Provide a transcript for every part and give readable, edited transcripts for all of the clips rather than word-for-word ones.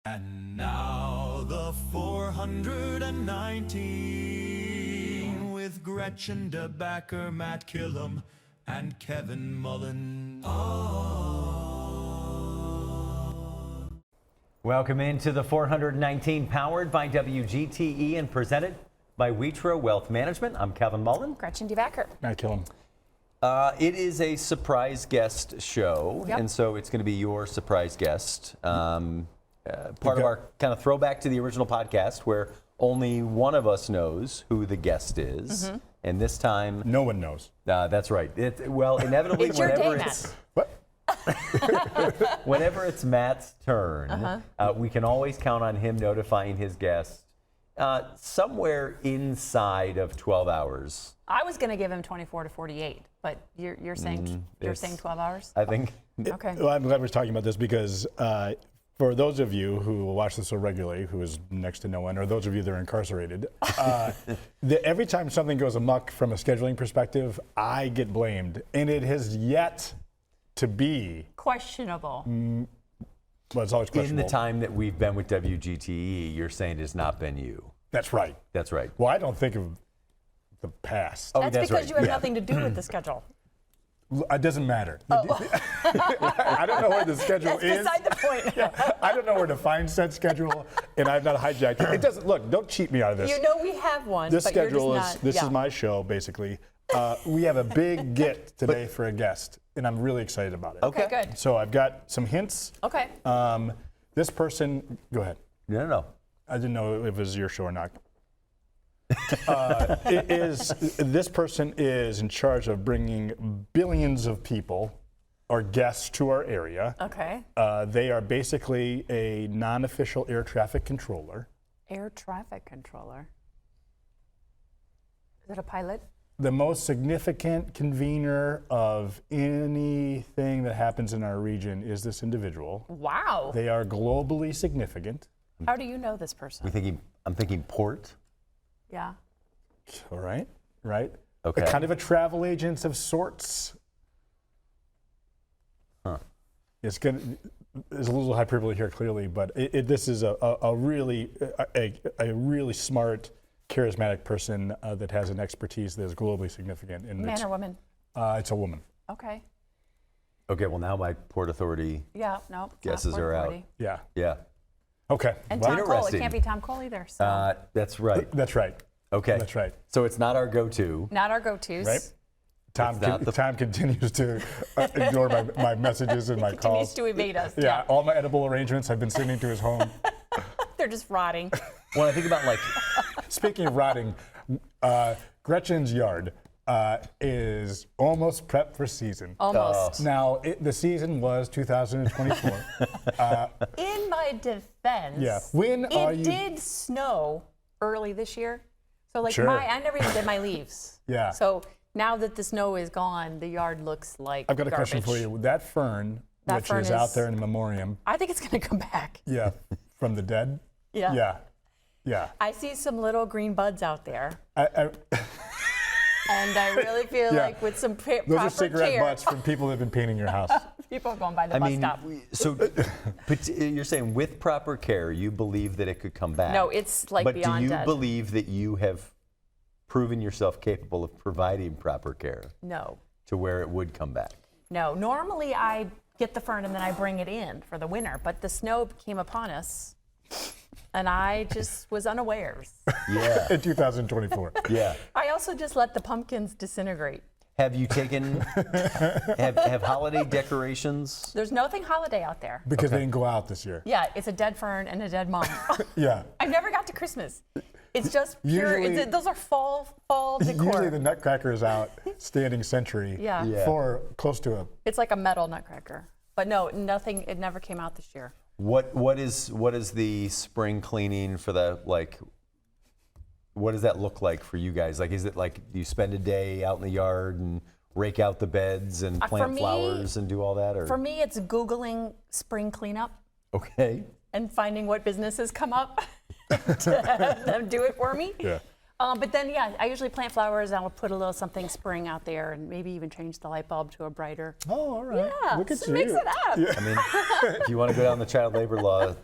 And now the 419 with Gretchen DeBacker, Matt Killam, and Kevin Mullen. Welcome into the 419, powered by WGTE and presented by Wheatro Wealth Management. I'm Kevin Mullen. Gretchen DeBacker. Matt Killam. It is a surprise guest show, and so it's going to be your surprise guest. Part of our kind of throwback to the original podcast where only one of us knows who the guest is. And this time, No one knows. that's right. Well, inevitably, It's your whenever day, it's What? whenever it's Matt's turn, we can always count on him notifying his guest somewhere inside of 12 hours. I was going to give him 24 to 48, but you're saying you're saying 12 hours? I think. Okay. Well, I'm glad we're talking about this because for those of you who will watch this so regularly, who is next to no one, or those of you that are incarcerated, every time something goes amok from a scheduling perspective, I get blamed. And it has yet to be. Questionable. Well, it's always In questionable. the time that we've been with WGTE, you're saying it has not been you. That's right. That's right. Well, I don't think of the past. Oh, That's that's because right. you have Yeah. nothing to do with the schedule. It doesn't matter. I don't know where the schedule That's is. beside the point. I don't know where to find said schedule, and I've not hijacked it. It doesn't, look, don't cheat me out of this. You know we have one, This but you're schedule just is, not. is my show, basically. We have a big get today for a guest, and I'm really excited about it. Okay, good. So I've got some hints. Okay. This person, go ahead. No. I didn't know if it was your show or not. This person is in charge of bringing billions of people or guests to our area. Okay. They are basically a non-official air traffic controller. Air traffic controller. Is it a pilot? The most significant convener of anything that happens in our region is this individual. Wow. They are globally significant. How do you know this person? I'm thinking port. Yeah. All right, right? Okay. Kind of a travel agent of sorts. Huh. It's good. There's a little hyperbole here, clearly, but this is a really smart, charismatic person that has an expertise that is globally significant. And Man or woman? It's a woman. Okay. Okay, well, now my Port Authority Yeah, no. it's not guesses Port are out. Authority. Yeah. Yeah. Okay. And Well, Tom Cole. It Interesting. can't be Tom Cole either. So. That's right. that's right. Okay. That's right. So it's not our go-to. Not our go-tos. Right? Tom, It's not the- Tom continues to ignore my messages and my Continues calls. to evade us. Yeah, all my edible arrangements I've been sending to his home. They're just rotting. When I think about like, Speaking of rotting, Gretchen's yard is almost prepped for season. Almost. Now, the season was 2024. In my defense, Yeah. When are it you- did snow early this year. So like Sure. I never even did my leaves. Yeah. So now that the snow is gone, the yard looks like I've got a garbage. question for you. That fern, That which fern is out is- there in the memoriam, I think it's gonna come back. yeah, from the dead. Yeah. Yeah. Yeah. I see some little green buds out there, I, and I really feel Yeah. like with some proper those are cigarette care, butts from people that have been painting your house. people are going by the I bus mean, stop. so but you're saying with proper care, you believe that it could come back. No, it's like but beyond do you dead. believe that you have proven yourself capable of providing proper care No. to where it would come back? No, normally I get the fern and then I bring it in for the winter, but the snow came upon us and I just was unawares. Yeah. In 2024. Yeah. I also just let the pumpkins disintegrate. Have you taken, have holiday decorations? There's nothing holiday out there. Because they didn't go out this year. Yeah, it's a dead fern and a dead mom. Yeah. I never got to Christmas. It's just pure, Usually- those are fall decor. Usually the Nutcracker is out standing sentry Yeah. Yeah. for close to a. It's like a metal nutcracker. But no, nothing, it never came out this year. What is the spring cleaning for the, like, what does that look like for you guys? Like, is it like you spend a day out in the yard and rake out the beds and For plant me- flowers and do all that? Or For me, it's Googling spring cleanup okay. and finding what businesses come up to have them do it for me. Yeah. But then, yeah, I usually plant flowers. I'll put a little something spring out there, and maybe even change the light bulb to a brighter. Oh, all right. Yeah, Look at so you. mix it up. Yeah. I mean, if you want to go down the child labor law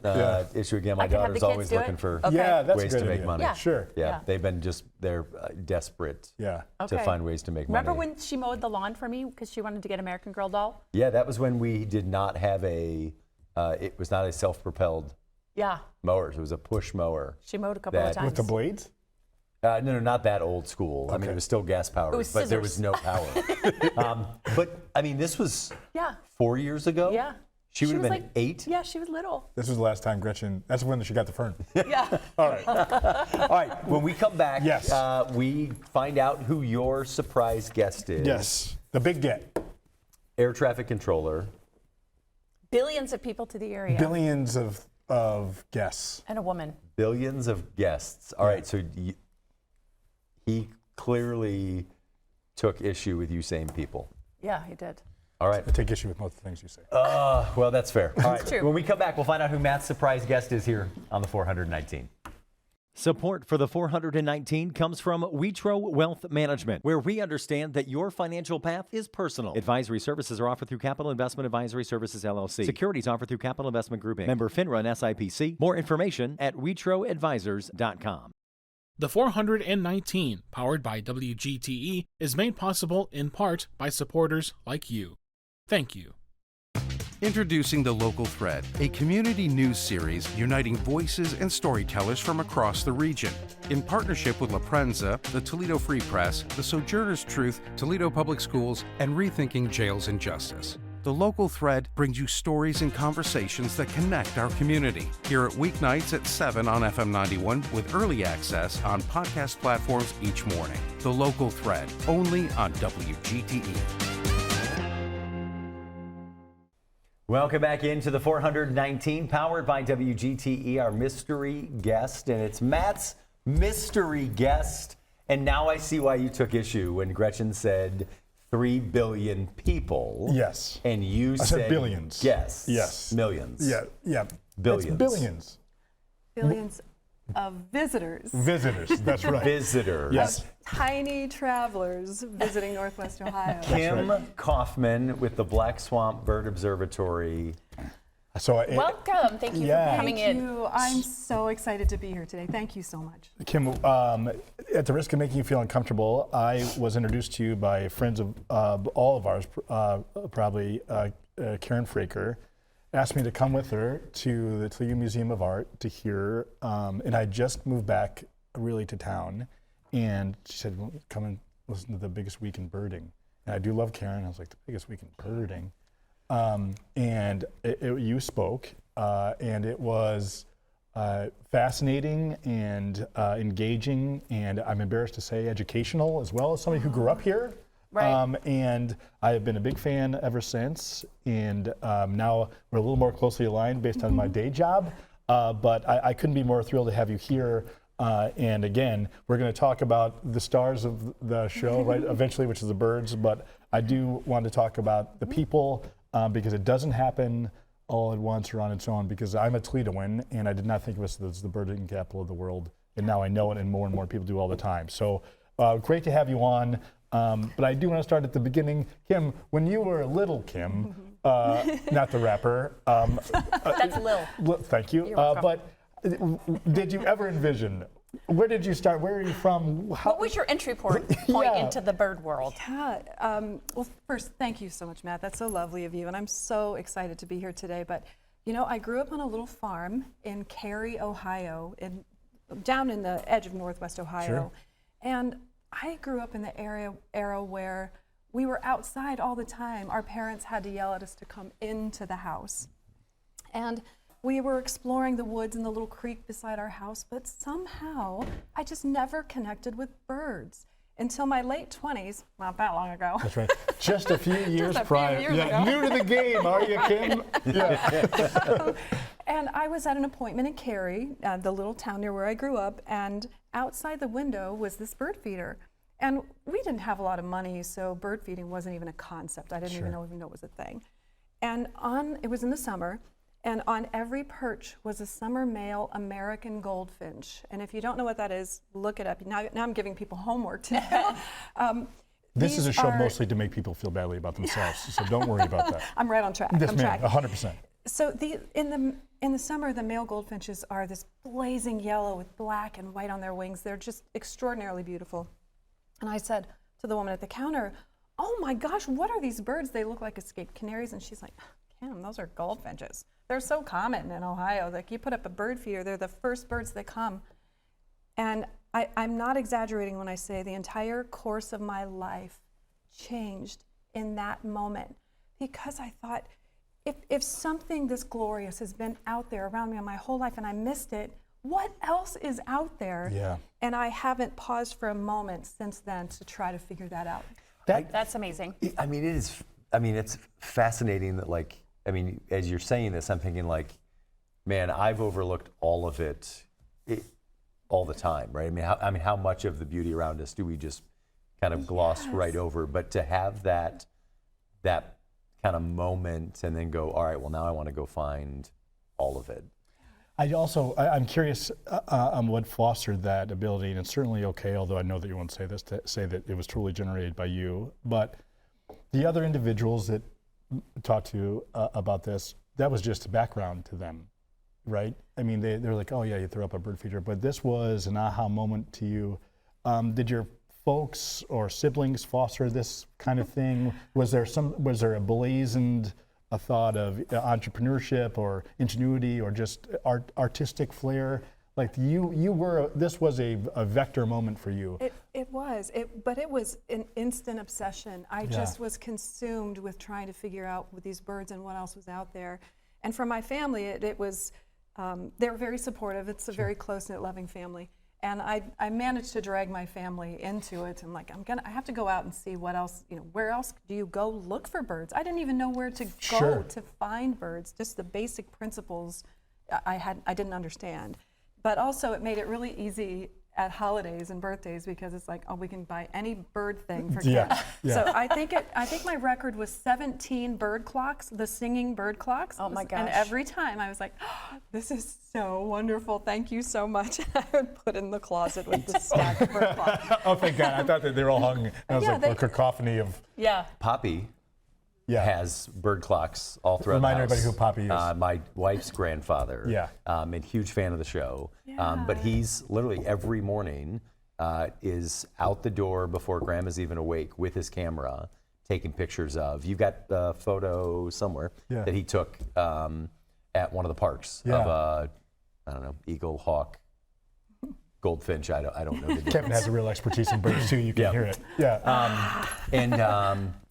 issue again, my I can have the daughter's kids always do it? looking for Okay. Yeah, that's ways a to good make idea. money. Yeah. Sure. Yeah, Yeah. they've been they're desperate Yeah. Okay. to find ways to make Remember money. when she mowed the lawn for me because she wanted to get American Girl doll? Yeah, that was when we did not have it was not a self-propelled Yeah, mower. It was a push mower. she mowed a couple of That- times. With the blades? No, not that old school. I mean, Okay. it was still gas powered, It was but there was scissors. no power. But I mean, this was Yeah, 4 years ago. yeah. She would have was been like 8. Yeah, she was little. This was the last time Gretchen, that's when she got the fern. Yeah. All right. All right, when we come back, Yes. we find out who your surprise guest is. Yes. The big get. Air traffic controller. Billions of people to the area. Billions of guests. And a woman. Billions of guests. All right, so he clearly took issue with you saying people. Yeah, he did. All right. I take issue with most of the things you say. Well, that's fair. All right. true. When we come back, we'll find out who Matt's surprise guest is here on the 419. Support for the 419 comes from Witro Wealth Management, where we understand that your financial path is personal. Advisory services are offered through Capital Investment Advisory Services, LLC. Securities offered through Capital Investment Group, Inc. Member FINRA and SIPC. More information at witroadvisors.com. The 419, powered by WGTE, is made possible in part by supporters like you. Thank you. Introducing The Local Thread, a community news series uniting voices and storytellers from across the region. In partnership with La Prensa, the Toledo Free Press, the Sojourner's Truth, Toledo Public Schools, and Rethinking Jails and Justice. The Local Thread brings you stories and conversations that connect our community. Hear it weeknights at 7 on FM 91 with early access on podcast platforms each morning. The Local Thread, only on WGTE. Welcome back into the 419, powered by WGTE, our mystery guest. And it's Matt's mystery guest. And now I see why you took issue when Gretchen said 3 billion people. Yes. And you I said billions. Guests. Yes. Millions. Yeah. Billions. It's billions. Billions of visitors. Visitors. That's right. Visitors. Yes. Tiny travelers visiting Northwest Ohio. Kim Kauffman with the Black Swamp Bird Observatory. So, Welcome. Thank you Yeah. for coming Thank in. you. I'm so excited to be here today. Thank you so much. Kim, at the risk of making you feel uncomfortable, I was introduced to you by friends of all of ours, probably Karen Fraker, asked me to come with her to the Toledo Museum of Art to hear, and I just moved back really to town, and she said, well, come and listen to the biggest week in birding. And I do love Karen. I was like, the biggest week in birding. And you spoke, and it was fascinating and engaging, and I'm embarrassed to say educational as well as somebody who grew up here. Right. And I have been a big fan ever since, and now we're a little more closely aligned based on my day job, but I couldn't be more thrilled to have you here. And again, we're going to talk about the stars of the show, right, eventually, which is the birds, but I do want to talk about the people, because it doesn't happen all at once or on its own, because I'm a Toledoan, and I did not think of us as the birding capital of the world, and now I know it, and more people do all the time. So great to have you on, but I do want to start at the beginning. Kim, when you were little Kim, not the rapper. That's Lil. Thank you. You're welcome. But did you ever envision, where did you start, where are you from? What was your entry point Yeah. into the bird world? Yeah. Well, first, thank you so much, Matt. That's so lovely of you, and I'm so excited to be here today. But, you know, I grew up on a little farm in Cary, Ohio, down in the edge of Northwest Ohio. Sure. And I grew up in the era where we were outside all the time. Our parents had to yell at us to come into the house. And we were exploring the woods and the little creek beside our house, but somehow I just never connected with birds until my late 20s, not that long ago. That's right. Just a few years a few prior. years Yeah, ago. new to the game, are you, Kim? Yeah. And I was at an appointment in Cary, the little town near where I grew up, and outside the window was this bird feeder. And we didn't have a lot of money, so bird feeding wasn't even a concept. I didn't even know it was a thing. And it was in the summer, And on every perch was a summer male American goldfinch. And if you don't know what that is, look it up. Now I'm giving people homework to know. This is a show are- mostly to make people feel badly about themselves, so don't worry about that. I'm right on track. Yes, I'm ma'am, tracking. 100%. So in the summer, the male goldfinches are this blazing yellow with black and white on their wings. They're just extraordinarily beautiful. And I said to the woman at the counter, "Oh my gosh, what are these birds? They look like escaped canaries." And she's like, "Kim, those are goldfinches. They're so common in Ohio. Like, you put up a bird feeder, they're the first birds that come." And I'm not exaggerating when I say the entire course of my life changed in that moment, because I thought, if something this glorious has been out there around me my whole life and I missed it, what else is out there? Yeah. And I haven't paused for a moment since then to try to figure that out. That's amazing. I mean, it is. I mean, it's fascinating that, like, I mean, as you're saying this, I'm thinking, like, man, I've overlooked all of it, all the time, right? I mean, how much of the beauty around us do we just kind of gloss right over? But to have that kind of moment and then go, all right, well, now I want to go find all of it. I'm curious on what fostered that ability, and it's certainly okay, although I know that you won't say this, to say that it was totally generated by you. But the other individuals that talked to you about this, that was just background to them, right? I mean, they're like, oh yeah, you threw up a bird feeder, but this was an aha moment to you. Did your folks or siblings foster this kind of thing? Was there a blazoned a thought of entrepreneurship or ingenuity or just artistic flair? Like this was a vector moment for you. It was, but it was an instant obsession. I just was consumed with trying to figure out with these birds and what else was out there. And for my family, it was, they were very supportive. It's a very close-knit, loving family. And I managed to drag my family into it. And like, I have to go out and see what else, where else do you go look for birds? I didn't even know where to go to find birds. Just the basic principles I didn't understand. But also it made it really easy at holidays and birthdays, because it's like, oh, we can buy any bird thing for kids. So I think my record was 17 bird clocks, the singing bird clocks. Oh my gosh. And every time I was like, oh, this is so wonderful, thank you so much. And I would put in the closet with the stack of bird clocks. Oh, thank God. I thought that they were all hung. And I was like a cacophony of. Yeah. Poppy has bird clocks all throughout Remind the house. everybody who Poppy is. My wife's grandfather. Yeah. And huge fan of the show. But he's literally every morning is out the door before Grandma's even awake with his camera, taking pictures of. You've got a photo somewhere that he took at one of the parks of a, I don't know, eagle, hawk, goldfinch. I don't know the difference. Kevin has a real expertise in birds too. You can hear it. Yeah.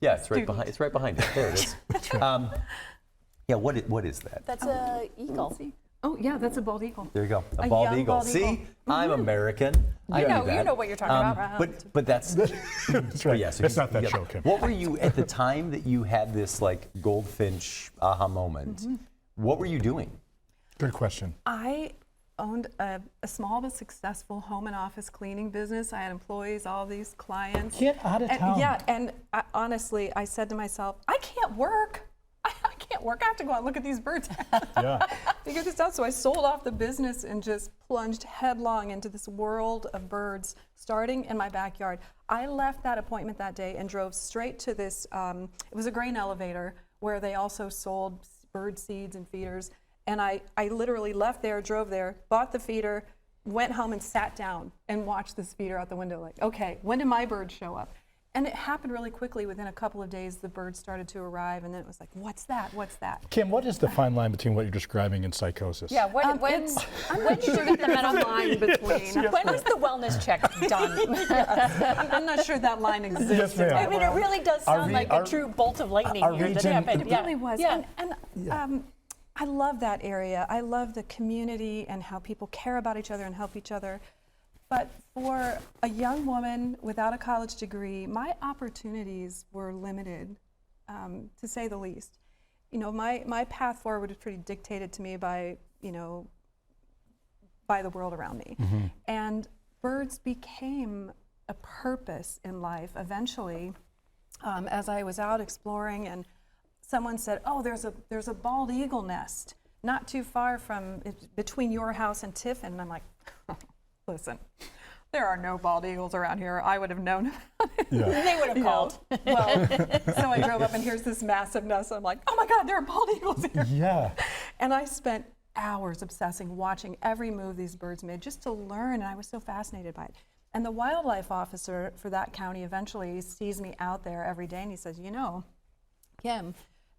It's right behind. It's right behind it. There it is. What is that? That's a eagle. Oh yeah, that's a bald eagle. There you go. A A bald young eagle. bald See, eagle. I'm American. I You knew know, that. you know what you're talking about. But that's That's right. yeah, so It's you- not that you show, got- Kim. What were you at the time that you had this like goldfinch aha moment? What were you doing? Good question. I owned a small but successful home and office cleaning business. I had employees, all these clients. Get out of town. Yeah, and honestly, I said to myself, I can't work. I can't work. I have to go out and look at these birds. Yeah. Figure this out. So I sold off the business and just plunged headlong into this world of birds, starting in my backyard. I left that appointment that day and drove straight to this, it was a grain elevator where they also sold bird seeds and feeders. And I literally left there, drove there, bought the feeder, went home and sat down and watched this feeder out the window like, okay, when do my birds show up? And it happened really quickly. Within a couple of days, the birds started to arrive, and then it was like, what's that? What's that? Kim, what is the fine line between what you're describing and psychosis? Yeah, when I'm did not you sure get the there's a medical line between. When was the wellness check done? I'm not sure that line exists. Yes, ma'am. I mean, it really does sound like a true bolt of lightning our here that region- happened. It really was. Yeah. And I love that area. I love the community and how people care about each other and help each other. But for a young woman without a college degree, my opportunities were limited, to say the least. My path forward was pretty dictated to me by the world around me. And birds became a purpose in life eventually, as I was out exploring, and someone said, oh, there's a bald eagle nest not too far from, between your house and Tiffin. And I'm like, listen, there are no bald eagles around here. I would have known about it. Yeah. They would have called. Well, so I drove up and here's this massive nest. I'm like, oh my God, there are bald eagles here. Yeah. And I spent hours obsessing, watching every move these birds made just to learn, and I was so fascinated by it. And the wildlife officer for that county eventually sees me out there every day and he says, you know, Kim,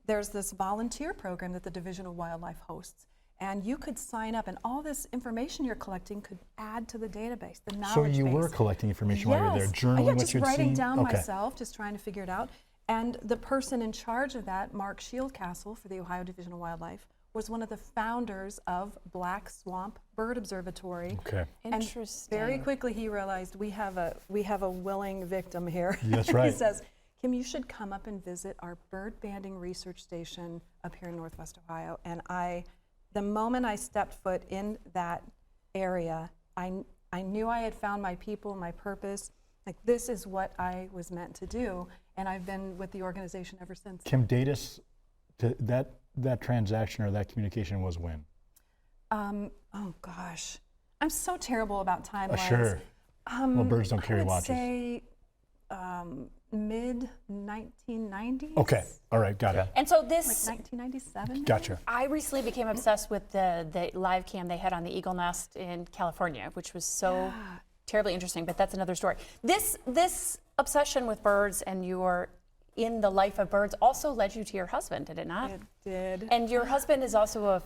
there's this volunteer program that the Division of Wildlife hosts, and you could sign up and all this information you're collecting could add to the database, the knowledge So base. you were collecting information while you were there, Yes. journaling Yeah, what just you'd writing seen? down Okay. myself, just trying to figure it out. And the person in charge of that, Mark Shieldcastle for the Ohio Division of Wildlife, was one of the founders of Black Swamp Bird Observatory. Okay. And Interesting. very quickly he realized we have a willing victim here. That's right. He says, Kim, you should come up and visit our bird banding research station up here in Northwest Ohio. And the moment I stepped foot in that area, I knew I had found my people, my purpose. Like, this is what I was meant to do. And I've been with the organization ever since. Kim, date us to that transaction or that communication was when? Oh gosh, I'm so terrible about timelines. Sure. Well, birds don't carry I would watches. say mid 1990s. Okay. All right. Got it. Okay. And so Like this, 1997. Gotcha. I recently became obsessed with the live cam they had on the Eagle Nest in California, which was so terribly interesting, but that's another story. This obsession with birds and your in the life of birds also led you to your husband, did it not? It did. And your husband is also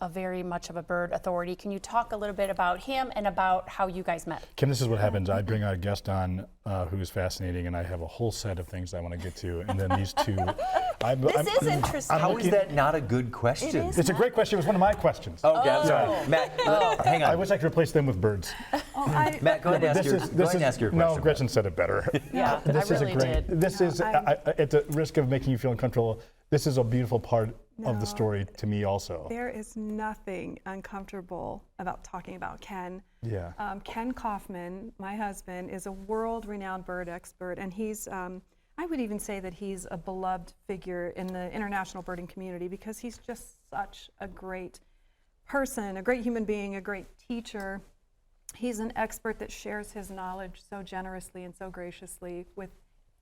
a very much of a bird authority. Can you talk a little bit about him and about how you guys met? Kim, this is what happens. I bring a guest on who is fascinating, and I have a whole set of things I want to get to, and then these two. This is interesting. How is that not a good question? is. It's a great question. It was one of my questions. Okay, I'm sorry. Matt, hang on. I wish I could replace them with birds. Matt, go ahead and ask your question. No, Gretchen said it better. Yeah, This I is a really great. did. This is at the risk of making you feel uncomfortable. This is a beautiful part of the story to me, also. There is nothing uncomfortable about talking about Ken. Yeah. Ken Kauffman, my husband, is a world-renowned bird expert, and he's, I would even say that he's a beloved figure in the international birding community because he's just such a great person, a great human being, a great teacher. He's an expert that shares his knowledge so generously and so graciously with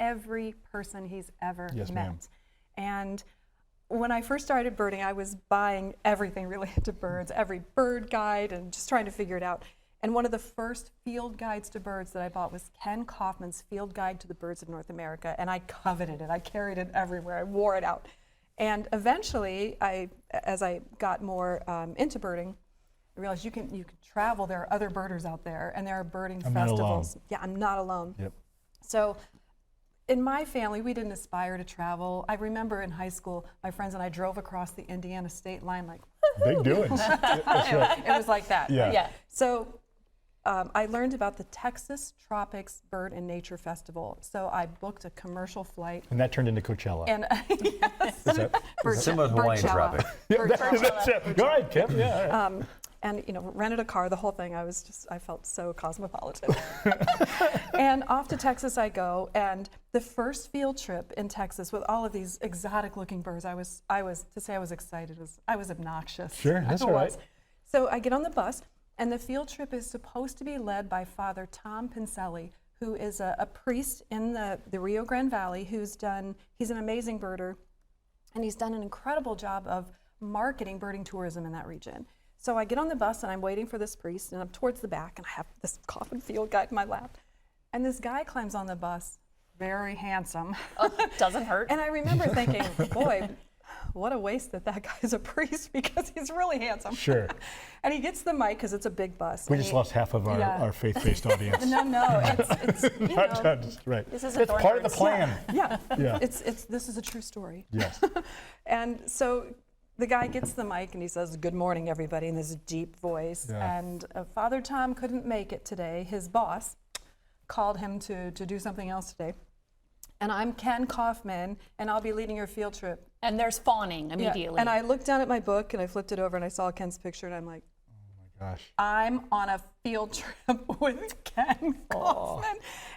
every person he's ever Yes, met. ma'am. And when I first started birding, I was buying everything related to birds, every bird guide, and just trying to figure it out. And one of the first field guides to birds that I bought was Ken Kauffman's Field Guide to the Birds of North America, and I coveted it. I carried it everywhere. I wore it out. And eventually, as I got more into birding, I realized you can travel. There are other birders out there, and there are birding I'm not festivals. alone. Yeah, I'm not alone. Yep. So in my family, we didn't aspire to travel. I remember in high school, my friends and I drove across the Indiana state line like, Big doings. That's right. it was like that. Yeah. Yeah. So I learned about the Texas Tropics Bird and Nature Festival. So I booked a commercial flight. And that turned into Coachella. And yes, Is that- Similar to Hawaiian Birdshella. Tropic. Birdshella. That's it. Go ahead, Kim. Yeah. All right. And rented a car, the whole thing. I felt so cosmopolitan. And off to Texas I go, and the first field trip in Texas with all of these exotic looking birds, I was excited, I was obnoxious. Sure, that's I all right. was. So I get on the bus, and the field trip is supposed to be led by Father Tom Pincelli, who is a priest in the Rio Grande Valley, he's an amazing birder, and he's done an incredible job of marketing birding tourism in that region. So I get on the bus and I'm waiting for this priest, and I'm towards the back and I have this Kauffman field guide in my lap. And this guy climbs on the bus, very handsome. Oh, doesn't hurt. And I remember thinking, boy, what a waste that guy's a priest because he's really handsome. Sure. And he gets the mic because it's a big bus. We and just he- lost half of Yeah. our faith-based audience. No, it's you Not know, just- right. This isn't It's part of the Thornbirds. plan. yeah. Yeah. This is a true story. Yes. And so the guy gets the mic and he says, "Good morning, everybody," in this deep voice. Yeah. And Father Tom couldn't make it today. His boss called him to do something else today. And I'm Ken Kauffman, and I'll be leading your field trip. And there's fawning Yeah. immediately. And I looked down at my book and I flipped it over and I saw Ken's picture and I'm like, Gosh. I'm on a field trip with Ken Kosmyna.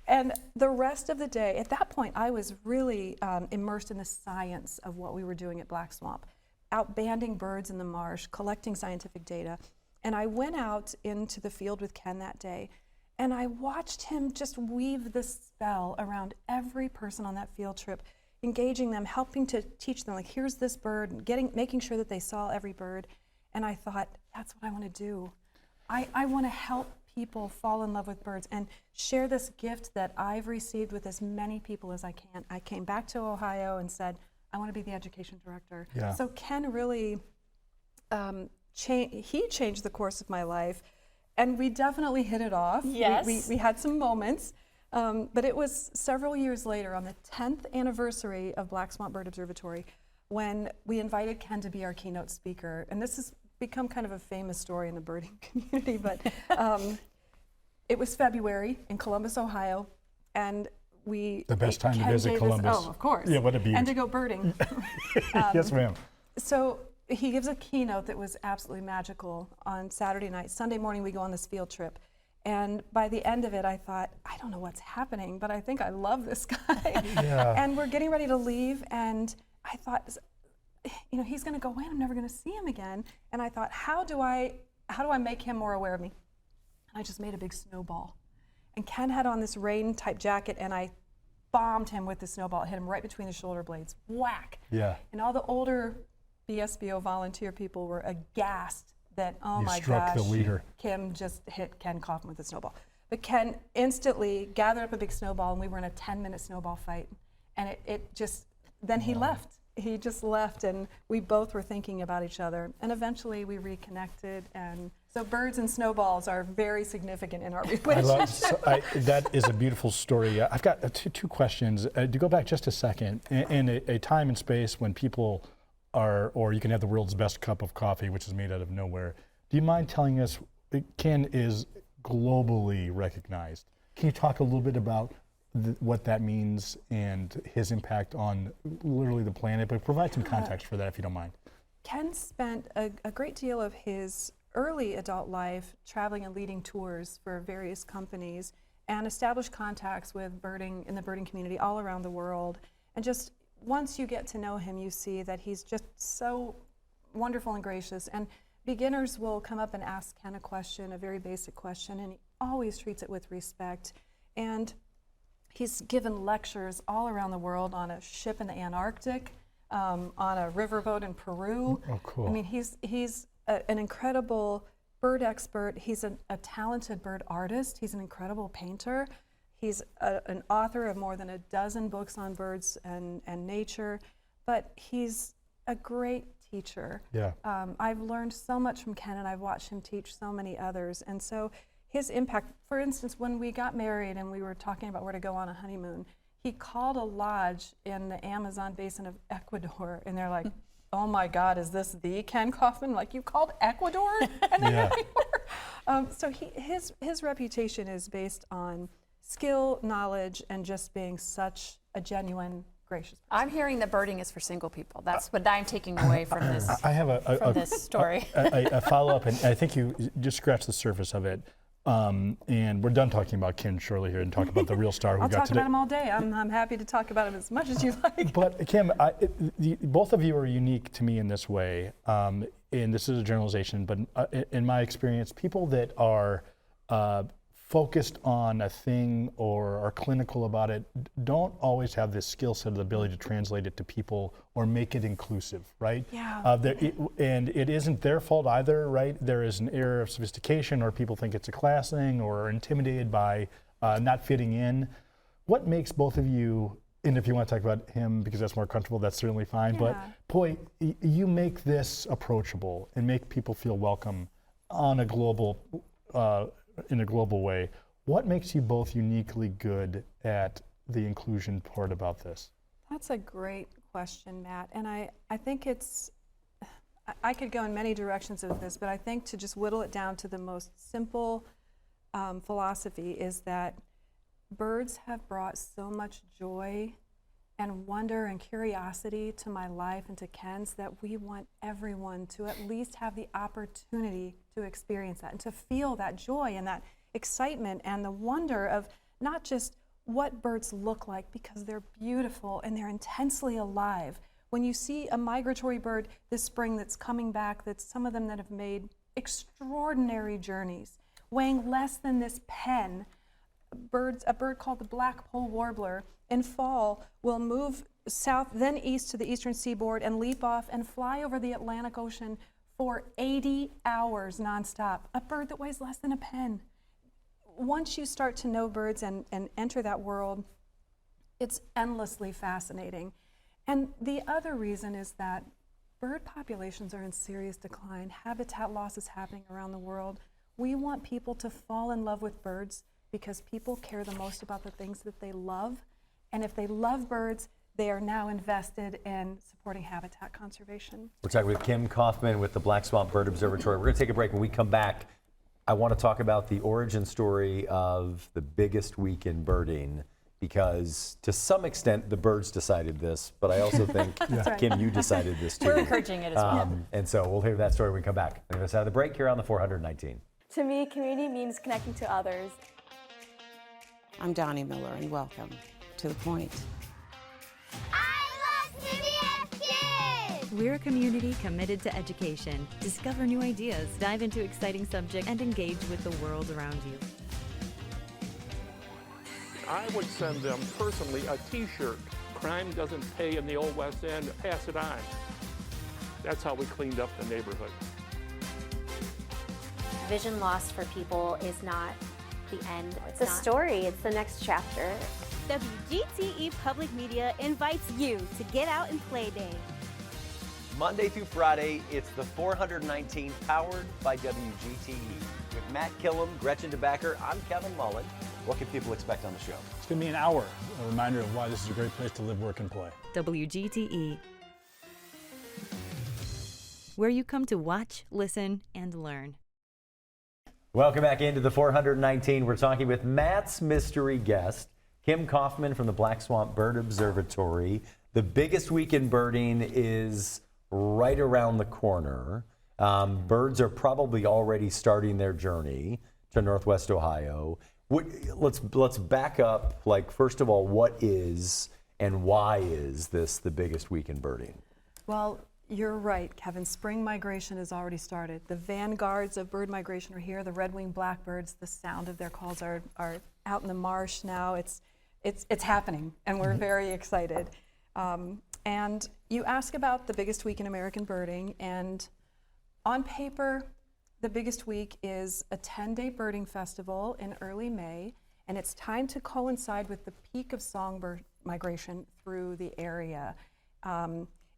And the rest of the day, at that point, I was really immersed in the science of what we were doing at Black Swamp. out banding birds in the marsh, collecting scientific data. And I went out into the field with Ken that day, and I watched him just weave this spell around every person on that field trip, engaging them, helping to teach them, like, here's this bird, making sure that they saw every bird. And I thought, that's what I want to do. I want to help people fall in love with birds and share this gift that I've received with as many people as I can. I came back to Ohio and said, I want to be the education director. Yeah. So Ken really, he changed the course of my life, and we definitely hit it off. Yes. We had some moments, but it was several years later, on the 10th anniversary of Black Swamp Bird Observatory, when we invited Ken to be our keynote speaker. And this has become kind of a famous story in the birding community, but it was February in Columbus, Ohio, and the best time to Ken visit gave Columbus. Oh, of course. Yeah, what a beauty. And to go birding. Yes, ma'am. So he gives a keynote that was absolutely magical on Saturday night. Sunday morning, we go on this field trip. And by the end of it, I thought, I don't know what's happening, but I think I love this guy. Yeah. And we're getting ready to leave, and I thought, he's going to go in. I'm never going to see him again. And I thought, how do I make him more aware of me? And I just made a big snowball. And Ken had on this rain-type jacket, and I bombed him with the snowball. It hit him right between the shoulder blades. Whack! Yeah. And all the older BSBO volunteer people were aghast that, oh You my struck gosh, the leader. Kim just hit Ken Kauffman with a snowball. But Ken instantly gathered up a big snowball, and we were in a 10-minute snowball fight. And then he left. He just left, and we both were thinking about each other. And eventually we reconnected. And so birds and snowballs are very significant in our relationship. That is a beautiful story. I've got two questions. To go back just a second, in a time and space when people or you can have the world's best cup of coffee, which is made out of nowhere, do you mind telling us, Ken is globally recognized. Can you talk a little bit about what that means and his impact on literally the planet, but provide some context for that if you don't mind. Ken spent a great deal of his early adult life traveling and leading tours for various companies and established contacts with birding in the birding community all around the world. And just once you get to know him, you see that he's just so wonderful and gracious. And beginners will come up and ask Ken a question, a very basic question, and he always treats it with respect. And he's given lectures all around the world on a ship in the Antarctic, on a riverboat in Peru. Oh, cool. I mean, he's an incredible bird expert. He's a talented bird artist. He's an incredible painter. He's an author of more than a dozen books on birds and nature, but he's a great teacher. Yeah. I've learned so much from Ken, and I've watched him teach so many others. And so his impact, for instance, when we got married and we were talking about where to go on a honeymoon, he called a lodge in the Amazon basin of Ecuador, and they're like, oh my God, is this the Ken Kauffman? Like, you called Ecuador? And then Yeah. So his reputation is based on skill, knowledge, and just being such a genuine, gracious person. I'm hearing that birding is for single people. That's what I'm taking away from this. I have from this story. a follow-up, and I think you just scratched the surface of it. And we're done talking about Ken shortly here and talk about the real star we I'll got talk today. about him all day. I'm happy to talk about him as much as you like. But Kim, both of you are unique to me in this way, and this is a generalization, but in my experience, people that are focused on a thing or are clinical about it don't always have this skill set or the ability to translate it to people or make it inclusive, right? Yeah. And it isn't their fault either, right? There is an error of sophistication, or people think it's a class thing, or are intimidated by not fitting in. What makes both of you, and if you want to talk about him because that's more comfortable, that's certainly fine, but boy, you make this approachable and make people feel welcome on a global in a global way. What makes you both uniquely good at the inclusion part about this? That's a great question, Matt. And I think I could go in many directions with this, but I think to just whittle it down to the most simple philosophy is that birds have brought so much joy and wonder and curiosity to my life and to Ken's that we want everyone to at least have the opportunity to experience that and to feel that joy and that excitement and the wonder of not just what birds look like, because they're beautiful and they're intensely alive. when you see a migratory bird this spring that's coming back, that's some of them that have made extraordinary journeys, weighing less than this pen, a bird called the black-poll warbler, in fall will move south, then east to the eastern seaboard and leap off and fly over the Atlantic Ocean for 80 hours nonstop. A bird that weighs less than a pen. Once you start to know birds and enter that world, it's endlessly fascinating. And the other reason is that bird populations are in serious decline. Habitat loss is happening around the world. We want people to fall in love with birds because people care the most about the things that they love. And if they love birds, they are now invested in supporting habitat conservation. We're talking with Kim Kauffman with the Black Swamp Bird Observatory. We're going to take a break. When we come back, I want to talk about the origin story of the biggest week in birding, because to some extent the birds decided this, but I also think, right. Kim, you decided this too. We're encouraging it as well. And so we'll hear that story when we come back. On the other side of the break here on the 419. To me, community means connecting to others. I'm Donnie Miller, and welcome to The Point. I love CBS Kids! We're a community committed to education. Discover new ideas, dive into exciting subjects, and engage with the world around you. I would send them personally a t-shirt. Crime doesn't pay in the old West End, pass it on. That's how we cleaned up the neighborhood. Vision loss for people is not the end. It's a story, it's the next chapter. WGTE Public Media invites you to Get Out and Play Day. Monday through Friday, it's the 419 powered by WGTE. With Matt Killam, Gretchen DeBacker, I'm Kevin Mullen. What can people expect on the show? It's going to be an hour, a reminder of why this is a great place to live, work, and play. WGTE, where you come to watch, listen, and learn. Welcome back into the 419. We're talking with Matt's mystery guest, Kim Kauffman from the Black Swamp Bird Observatory. The biggest week in birding is right around the corner. Birds are probably already starting their journey to Northwest Ohio. Let's back up. Like, first of all, what is and why is this the biggest week in birding? Well, you're right, Kevin. Spring migration has already started. The vanguards of bird migration are here. The red-winged blackbirds, the sound of their calls are out in the marsh now. It's happening, and we're very excited. And you ask about the biggest week in American birding, and on paper, the biggest week is a 10-day birding festival in early May, and it's timed to coincide with the peak of songbird migration through the area.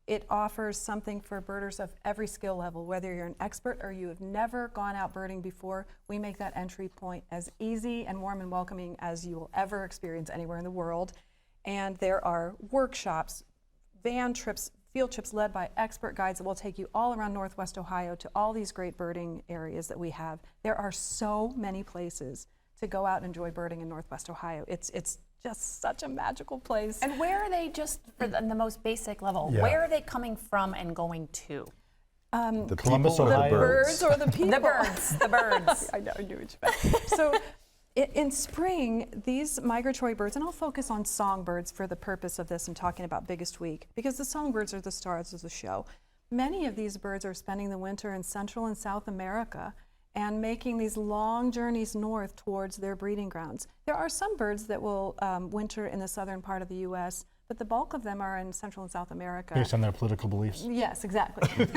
It offers something for birders of every skill level. Whether you're an expert or you have never gone out birding before, we make that entry point as easy and warm and welcoming as you will ever experience anywhere in the world. And there are workshops, van trips, field trips led by expert guides that will take you all around Northwest Ohio to all these great birding areas that we have. There are so many places to go out and enjoy birding in Northwest Ohio. It's just such a magical place. And where are they, just for the most basic level, where are they coming from and going to? The Columbus, people or Ohio. the birds? Birds or the people? The birds, the birds. I know, I knew what you meant. So in spring, these migratory birds, and I'll focus on songbirds for the purpose of this and talking about biggest week, because the songbirds are the stars of the show. Many of these birds are spending the winter in Central and South America and making these long journeys north towards their breeding grounds. There are some birds that will winter in the southern part of the U.S., but the bulk of them are in Central and South America. Based on their political beliefs? Yes, exactly.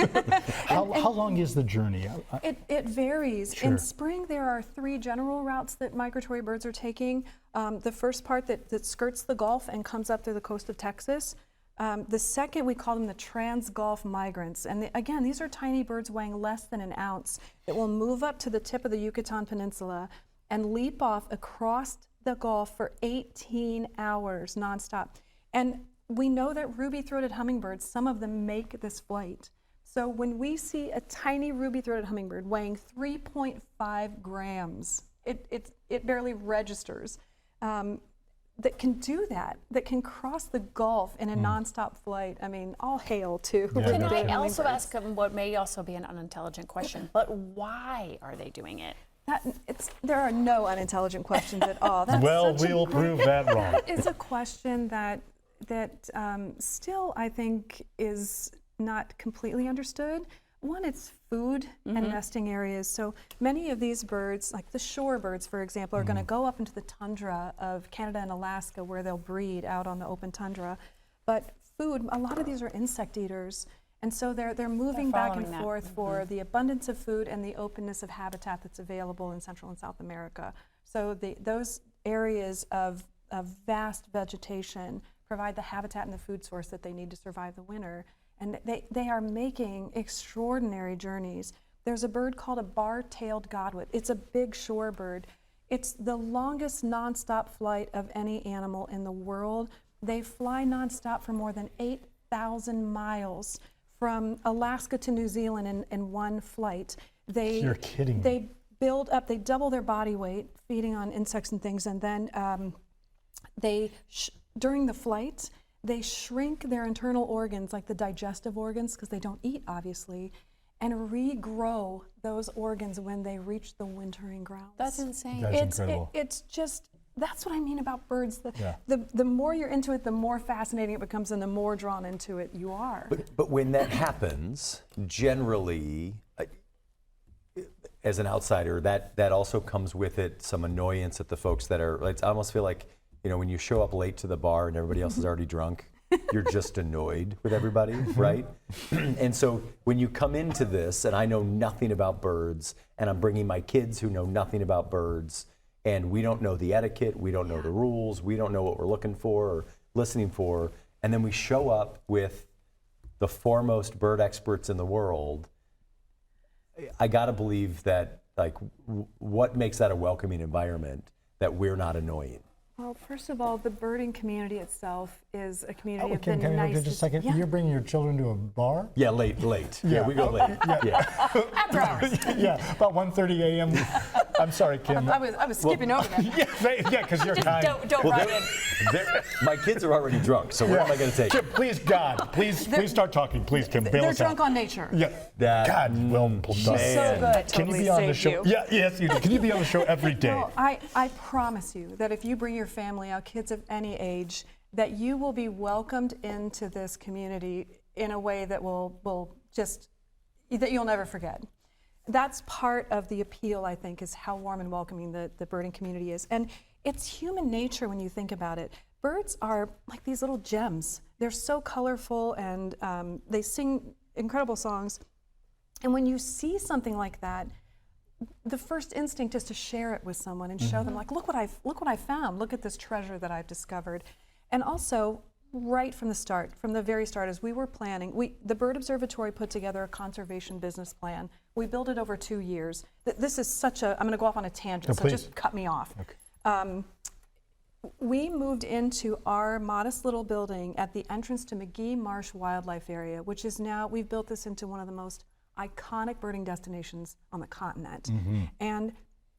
How long is the journey? It varies. Sure. In spring, there are 3 general routes that migratory birds are taking. The first part that skirts the Gulf and comes up through the coast of Texas. The second, we call them the trans-Gulf migrants. And again, these are tiny birds weighing less than an ounce that will move up to the tip of the Yucatan Peninsula and leap off across the Gulf for 18 hours nonstop. And we know that ruby-throated hummingbirds, some of them make this flight. So when we see a tiny ruby-throated hummingbird weighing 3.5 grams, it barely registers, that can do that can cross the Gulf in a nonstop flight. I mean, all hail to Can I ruby-throated also hummingbirds. ask what may also be an unintelligent question, but why are they doing it? There are no unintelligent questions at all. That's Well, such a we'll great- prove that wrong. That is a question that still, I think, is not completely understood. One, it's food and nesting areas. So many of these birds, like the shorebirds, for example, are going to go up into the tundra of Canada and Alaska where they'll breed out on the open tundra. But food, a lot of these are insect eaters. And so they're moving back and forth for the abundance of food and the openness of habitat that's available in Central and South America. So those areas of vast vegetation provide the habitat and the food source that they need to survive the winter. And they are making extraordinary journeys. There's a bird called a bar-tailed godwit. It's a big shorebird. It's the longest nonstop flight of any animal in the world. They fly nonstop for more than 8,000 miles from Alaska to New Zealand in one flight. You're kidding me. They build up, they double their body weight feeding on insects and things, and then during the flight, they shrink their internal organs, like the digestive organs, because they don't eat, obviously, and regrow those organs when they reach the wintering grounds. That's insane. That's incredible. It's just, that's what I mean about birds. The more you're into it, the more fascinating it becomes, and the more drawn into it you are. But when that happens, generally, as an outsider, that also comes with it some annoyance at the folks that are, I almost feel like, when you show up late to the bar and everybody else is already drunk, you're just annoyed with everybody, right? And so when you come into this, and I know nothing about birds, and I'm bringing my kids who know nothing about birds, and we don't know the etiquette, we don't know the rules, we don't know what we're looking for or listening for, and then we show up with the foremost bird experts in the world, I gotta believe that, what makes that a welcoming environment that we're not annoying? Well, first of all, the birding community itself is a community of the Can I interrupt nicest. just a second? Yeah. You're bringing your children to a bar? Yeah, late. Yeah, we go late. Yeah. After hours. Yeah, about 1:30 a.m. I'm sorry, Kim. I was skipping over that. Yeah, because you're Just kind. don't write in. My kids are already drunk, so where am I going to take Kim, please, God, please start talking, please, Kim. Bail They're us out. drunk on nature. Yeah. God, well done. So good. Can you Totally be on the saved show? you. Yeah, yes, you do. Can you be on the show every day? Well, I promise you that if you bring your family out, kids of any age, that you will be welcomed into this community in a way that will just, that you'll never forget. That's part of the appeal, I think, is how warm and welcoming the birding community is. And it's human nature when you think about it. Birds are like these little gems. They're so colorful, and they sing incredible songs. And when you see something like that, the first instinct is to share it with someone and show them, like, look what I found. Look at this treasure that I've discovered. And also, right from the start, from the very start, as we were planning, the Bird Observatory put together a conservation business plan. We built it over 2 years. This is such a, I'm going to go off on a tangent, so just cut me off. Okay. We moved into our modest little building at the entrance to McGee Marsh Wildlife Area, which is now, we've built this into one of the most iconic birding destinations on the continent. And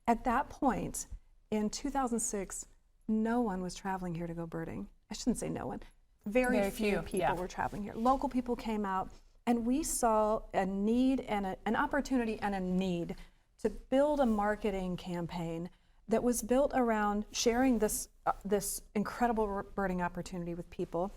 at that point, in 2006, no one was traveling here to go birding. I shouldn't say no one. Very few people were traveling here. Local people came out, and we saw a need and an opportunity and a need to build a marketing campaign that was built around sharing this incredible birding opportunity with people,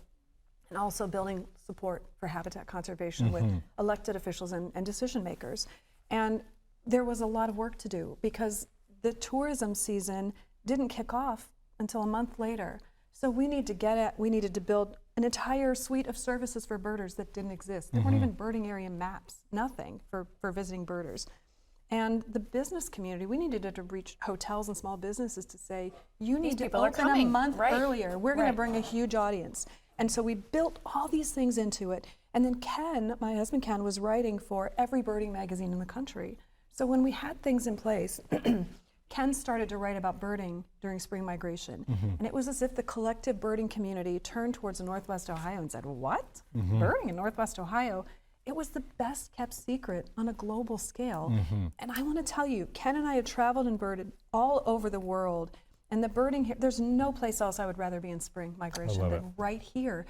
and also building support for habitat conservation with elected officials and decision makers. And there was a lot of work to do because the tourism season didn't kick off until a month later. So we needed to build an entire suite of services for birders that didn't exist. There weren't even birding area maps, nothing for visiting birders. And the business community, we needed to reach hotels and small businesses to say, you need to open a month earlier. We're going to bring a huge audience. And so we built all these things into it. And then Ken, my husband Ken, was writing for every birding magazine in the country. So when we had things in place, Ken started to write about birding during spring migration. And it was as if the collective birding community turned towards Northwest Ohio and said, what? Birding in Northwest Ohio? It was the best kept secret on a global scale. And I want to tell you, Ken and I have traveled and birded all over the world. And the birding here, there's no place else I would rather be in spring migration than right here.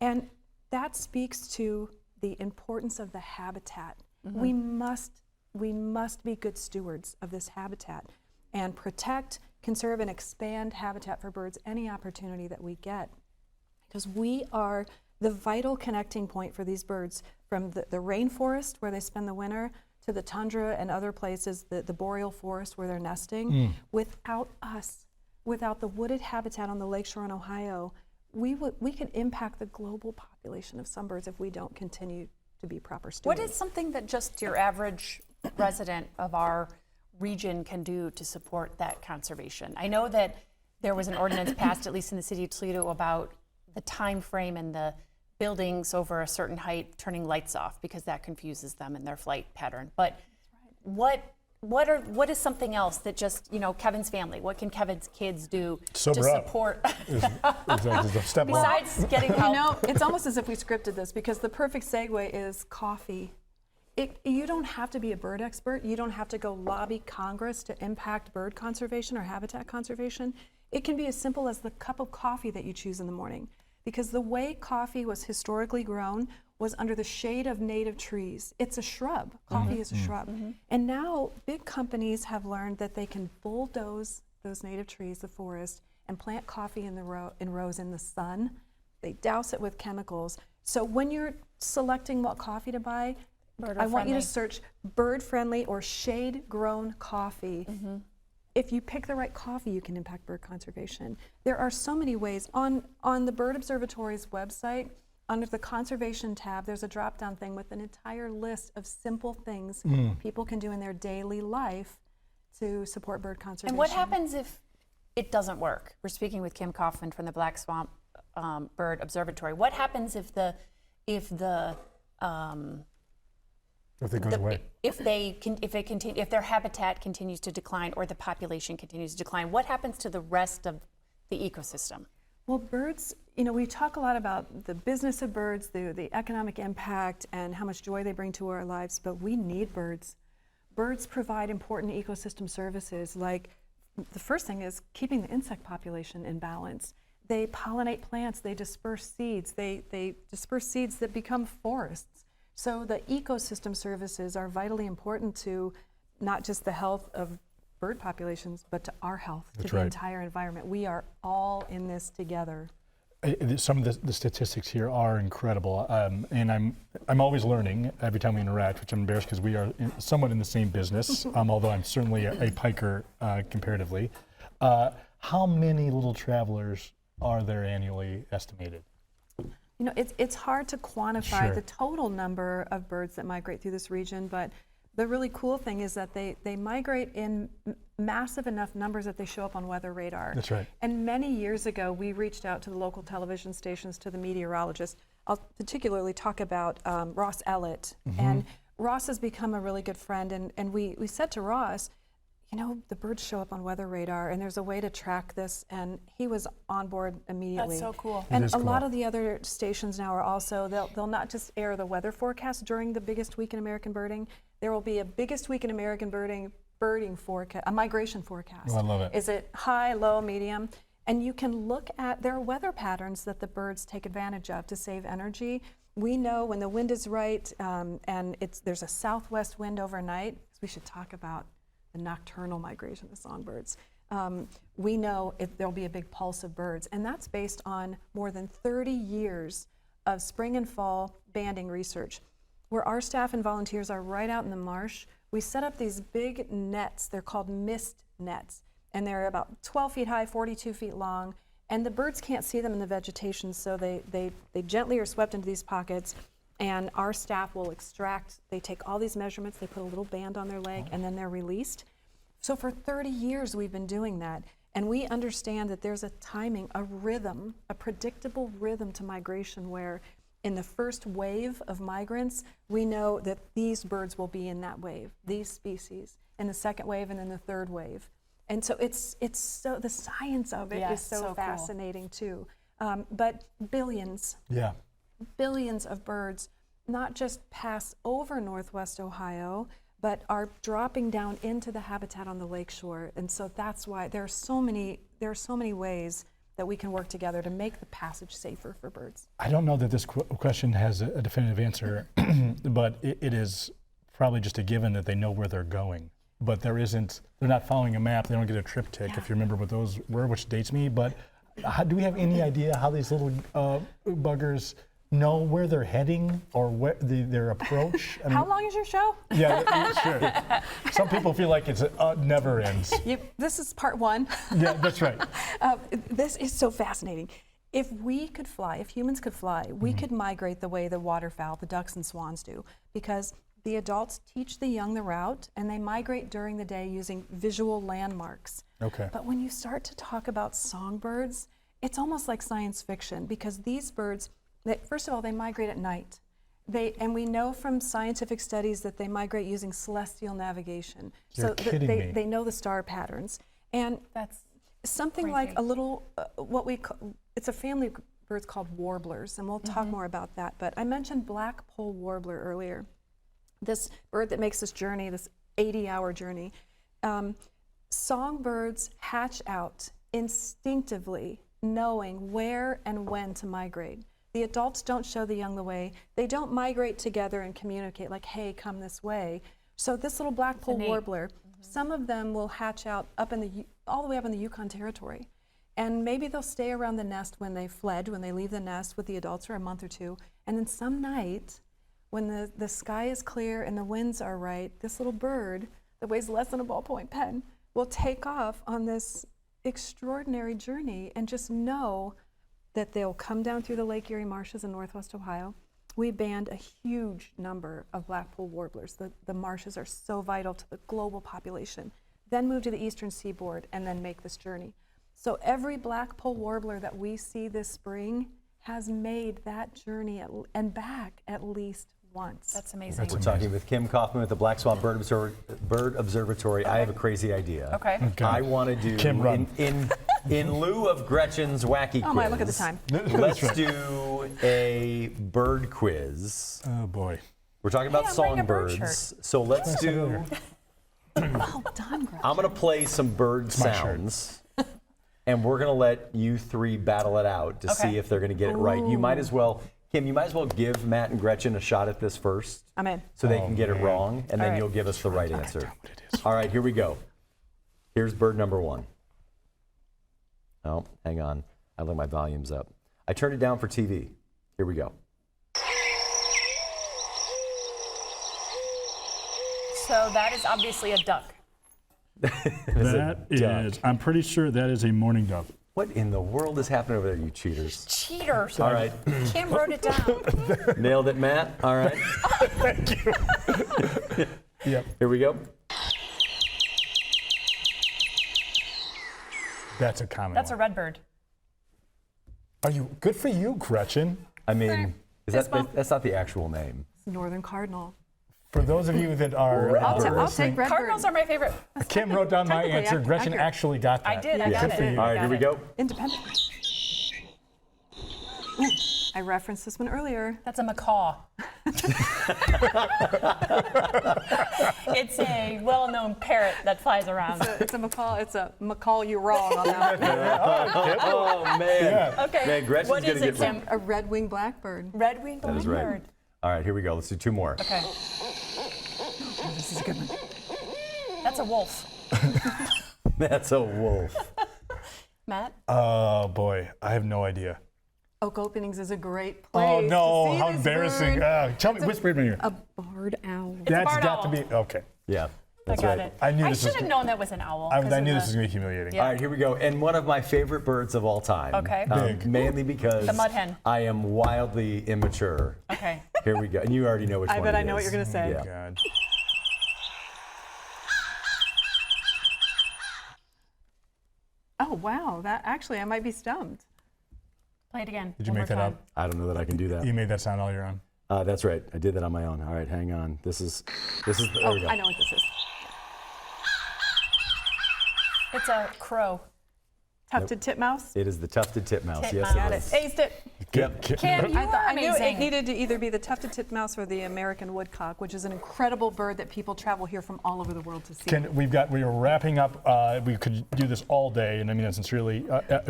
And that speaks to the importance of the habitat. We must be good stewards of this habitat and protect, conserve, and expand habitat for birds any opportunity that we get. because we are the vital connecting point for these birds from the rainforest where they spend the winter to the tundra and other places, the boreal forest where they're nesting. Without us, without the wooded habitat on the lakeshore in Ohio, we could impact the global population of sunbirds if we don't continue to be proper stewards. What is something that just your average resident of our region can do to support that conservation? I know that there was an ordinance passed, at least in the city of Toledo, about the time frame and the buildings over a certain height turning lights off because that confuses them in their flight pattern. But what is something else that just, Kevin's family, what can Kevin's kids do to support? Besides getting help. It's almost as if we scripted this, because the perfect segue is coffee. You don't have to be a bird expert. You don't have to go lobby Congress to impact bird conservation or habitat conservation. It can be as simple as the cup of coffee that you choose in the morning. Because the way coffee was historically grown was under the shade of native trees. It's a shrub. Coffee is a shrub. And now big companies have learned that they can bulldoze those native trees, the forest, and plant coffee in rows in the sun. They douse it with chemicals. So when you're selecting what coffee to buy, I want you to search bird-friendly or shade-grown coffee. If you pick the right coffee, you can impact bird conservation. There are so many ways. On the Bird Observatory's website, under the Conservation tab, there's a drop-down thing with an entire list of simple things people can do in their daily life to support bird conservation. And what happens if it doesn't work? We're speaking with Kim Kauffman from the Black Swamp Bird Observatory. What happens if their habitat continues to decline or the population continues to decline? What happens to the rest of the ecosystem? Well, birds, we talk a lot about the business of birds, the economic impact, and how much joy they bring to our lives, but we need birds. Birds provide important ecosystem services, like the first thing is keeping the insect population in balance. They pollinate plants, they disperse seeds, they disperse seeds that become forests. So the ecosystem services are vitally important to not just the health of bird populations, but to our health, to the entire environment. We are all in this together. Some of the statistics here are incredible, and I'm always learning every time we interact, which I'm embarrassed because we are somewhat in the same business, although I'm certainly a piker comparatively. How many little travelers are there annually estimated? It's hard to quantify the total number of birds that migrate through this region, but the really cool thing is that they migrate in massive enough numbers that they show up on weather radar. That's right. And many years ago, we reached out to the local television stations, to the meteorologists. I'll particularly talk about Ross Ellett. And Ross has become a really good friend, and we said to Ross, the birds show up on weather radar, and there's a way to track this, and he was on board immediately. That's so cool. And a lot of the other stations now are also, they'll not just air the weather forecast during the biggest week in American birding. There will be a biggest week in American birding forecast, a migration forecast. Oh, I love it. Is it high, low, medium? And you can look at their weather patterns that the birds take advantage of to save energy. We know when the wind is right, and there's a southwest wind overnight. We should talk about the nocturnal migration of songbirds. We know there'll be a big pulse of birds, and that's based on more than 30 years of spring and fall banding research, where our staff and volunteers are right out in the marsh. We set up these big nets. They're called mist nets, and they're about 12 feet high, 42 feet long, and the birds can't see them in the vegetation, so they gently are swept into these pockets, and our staff will extract. They take all these measurements, they put a little band on their leg, and then they're released. So for 30 years we've been doing that, and we understand that there's a timing, a rhythm, a predictable rhythm to migration, where in the first wave of migrants, we know that these birds will be in that wave, these species, in the second wave, and then the third wave. And so it's so, the science of it is so fascinating too. But billions of birds not just pass over Northwest Ohio, but are dropping down into the habitat on the lakeshore. And so that's why there are so many ways that we can work together to make the passage safer for birds. I don't know that this question has a definitive answer, but it is probably just a given that they know where they're going. But they're not following a map, they don't get a triptych, if you remember what those were, which dates me. But do we have any idea how these little buggers know where they're heading or where their approach? I mean, How long is your show? Yeah, sure. Some people feel like it's never ends. This is part one. Yeah, that's right. This is so fascinating. If we could fly, if humans could fly, we could migrate the way the waterfowl, the ducks and swans do, because the adults teach the young the route, and they migrate during the day using visual landmarks. Okay. But when you start to talk about songbirds, it's almost like science fiction, because these birds, first of all, they migrate at night. And we know from scientific studies that they migrate using celestial navigation. You're kidding me. They know the star patterns. And That's something crazy. like a little, what we call, it's a family of birds called warblers, and we'll talk more about that. But I mentioned black pole warbler earlier. This bird that makes this journey, this 80-hour journey. Songbirds hatch out instinctively, knowing where and when to migrate. The adults don't show the young the way. They don't migrate together and communicate like, hey, come this way. So this little black pole warbler, some of them will hatch out all the way up in the Yukon Territory. And maybe they'll stay around the nest when they leave the nest with the adults for a month or two. And then some night, when the sky is clear and the winds are right, this little bird that weighs less than a ballpoint pen will take off on this extraordinary journey and just know that they'll come down through the Lake Erie marshes in Northwest Ohio. We banned a huge number of blackpoll warblers. The marshes are so vital to the global population. Then move to the eastern seaboard and then make this journey. So every blackpoll warbler that we see this spring has made that journey and back at least once. That's amazing. We're talking with Kim Kauffman with the Black Swan Bird Observatory. I have a crazy idea. Okay. I want to do, Kim, run. in lieu of Gretchen's wacky quiz. Oh my, look at the time. Let's do a bird quiz. Oh boy. We're talking about I'm wearing a bird songbirds. So let's do, Well done, Gretchen. I'm going to play some bird my shirt. sounds. And we're going to let you three battle it out to see if they're going to get it right. You might as well, Kim, you might as well give Matt and Gretchen a shot at this first. I'm in. So they can get it wrong, and then right. you'll give us the right answer. All right, here we go. Here's bird number one. Oh, hang on. I let my volumes up. I turned it down for TV. Here we go. So that is obviously a duck. That is, I'm pretty sure that is a mourning dove. What in the world is happening over there, you cheaters? Cheaters. All right. Kim wrote it down. Nailed it, Matt. All right. Thank you. Yep. Here we go. That's a common That's a one. red bird. Are you, good for you, Gretchen. I mean, that's not the actual name. Northern cardinal. For those of you that are I'll listening, take red Cardinals bird. are my favorite. Kim wrote down my Technically answer. Gretchen accurate. actually got that. I did. I Yeah, got good for it. you. All right, here we go. Independent. I referenced this one earlier. That's a macaw. It's a well-known parrot that flies around. It's a macaw. It's a macaw. You're wrong on that one. Oh, man. Yeah. Okay. Man, Gretchen's What going is to it, get Kim? A red-winged blackbird. Red-winged That is blackbird. right. All right, here we go. Let's do two more. Okay. This is a good one. That's a wolf. That's a wolf. Matt? Oh boy, I have no idea. Oak Openings is a great place. Oh no, to see how this embarrassing. bird. Tell me, whisper it in my ear. A barred owl. That's barred got owl. to be, okay. Yeah, that's I got right. it. I knew I this should was- have known that was an owl. I 'cause knew of this the- was going to be humiliating. Yeah. All right, here we go. And one of my favorite birds of all time. Okay. Big. Mainly because The mud hen. I am wildly immature. Okay. Here we go. And you already know which I one bet it I know what is. you're gonna say. Yeah. God. Oh wow, that actually I might be stumped. Play it again. Did you one make more that time. up? I don't know that I can do that. You made that sound all your own. That's right. I did that on my own. All right, hang on. This is there we go. I know what this is. It's a crow. Tufted titmouse. It is the tufted titmouse. Yes, Titmouse. it is. Aced it. Yep. Kim, you I are knew amazing. it needed to either be the tufted titmouse or the American woodcock, which is an incredible bird that people travel here from all over the world to see. We are wrapping up. We could do this all day, and I mean that sincerely.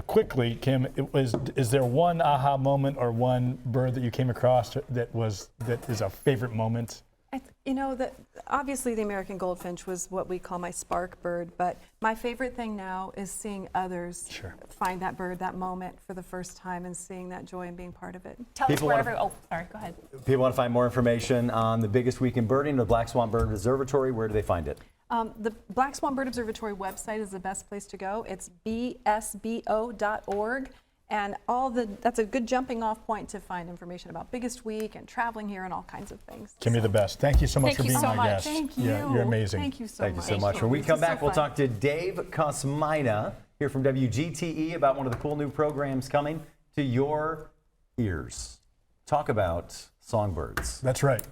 Quickly, Kim, is there one aha moment or one bird that you came across that is a favorite moment? Obviously the American goldfinch was what we call my spark bird, but my favorite thing now is seeing others find that bird, that moment for the first time, and seeing that joy and being part of it. Tell us wherever. Oh, sorry. Go ahead. People want to find more information on the biggest week in birding, the Black Swan Bird Observatory. Where do they find it? The Black Swan Bird Observatory website is the best place to go. It's bsbo.org. And that's a good jumping off point to find information about Biggest Week and traveling here and all kinds of things. Kimmy, the best. Thank you so much for being my guest. Thank you. Yeah, you're amazing. Thank you so much. Thank you so much. When we come back, we'll talk to Dave Kosmyna here from WGTE about one of the cool new programs coming to your ears. Talk about songbirds. That's right.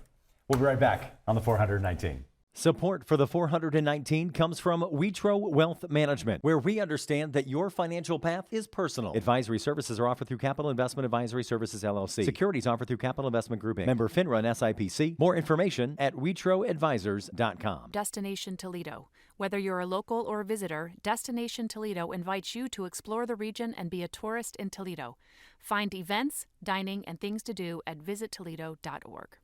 We'll be right back on the 419. Support for the 419 comes from Witro Wealth Management, where we understand that your financial path is personal. Advisory services are offered through Capital Investment Advisory Services, LLC. Securities offered through Capital Investment Group, Inc. Member FINRA and SIPC. More information at WitroAdvisors.com. Destination Toledo. Whether you're a local or a visitor, Destination Toledo invites you to explore the region and be a tourist in Toledo. Find events, dining, and things to do at visittoledo.org.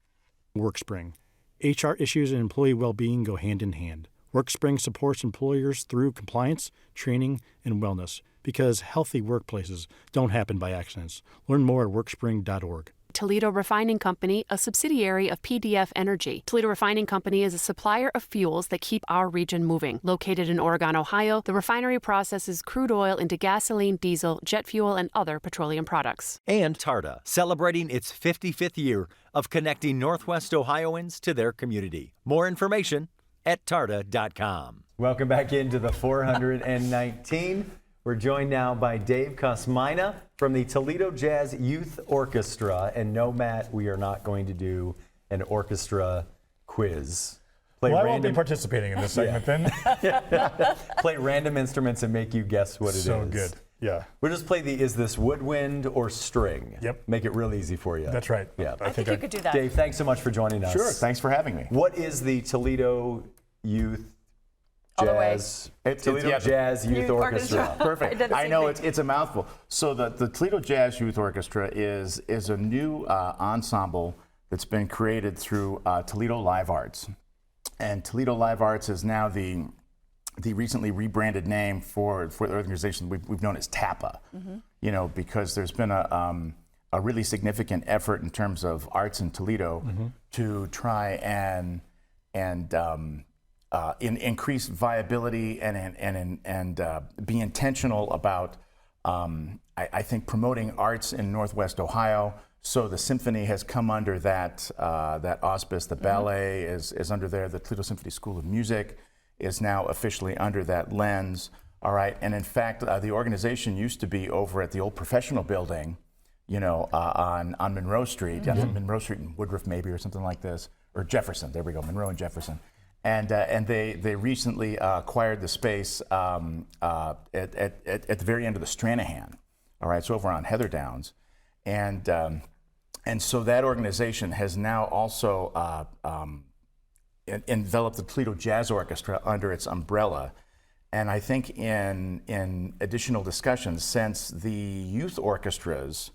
WorkSpring. HR issues and employee well-being go hand in hand. WorkSpring supports employers through compliance, training, and wellness because healthy workplaces don't happen by accidents. Learn more at workspring.org. Toledo Refining Company, a subsidiary of PDF Energy. Toledo Refining Company is a supplier of fuels that keep our region moving. Located in Oregon, Ohio, the refinery processes crude oil into gasoline, diesel, jet fuel, and other petroleum products. And TARTA, celebrating its 55th year of connecting Northwest Ohioans to their community. More information at tarta.com. Welcome back into the 419. We're joined now by Dave Kosmyna from the Toledo Jazz Youth Orchestra. And no, Matt, we are not going to do an orchestra quiz. I won't be participating in this segment then. Play random instruments and make you guess what it is. So good. Yeah. We'll just play is this woodwind or string? Yep. Make it real easy for you. That's right. Yeah. I think you could do that. Dave, thanks so much for joining us. Sure. Thanks for having me. What is the Toledo Youth Jazz Jazz Youth Orchestra? Perfect. I know it's a mouthful. So the Toledo Jazz Youth Orchestra is a new ensemble that's been created through Toledo Live Arts, and Toledo Live Arts is now the recently rebranded name for the organization we've known as TAPA. You know, because there's been a really significant effort in terms of arts in Toledo to try and increase viability and be intentional about, I think, promoting arts in Northwest Ohio. So the symphony has come under that auspice. The ballet is under there. The Toledo Symphony School of Music is now officially under that lens. All right, and in fact, the organization used to be over at the old professional building, you know, on Monroe Street, Monroe Street and Woodruff maybe or something like this, or Jefferson. There we go, Monroe and Jefferson. And they recently acquired the space at the very end of the Stranahan, all right, so over on Heather Downs, and so that organization has now also enveloped the Toledo Jazz Orchestra under its umbrella, and I think in additional discussions since the youth orchestras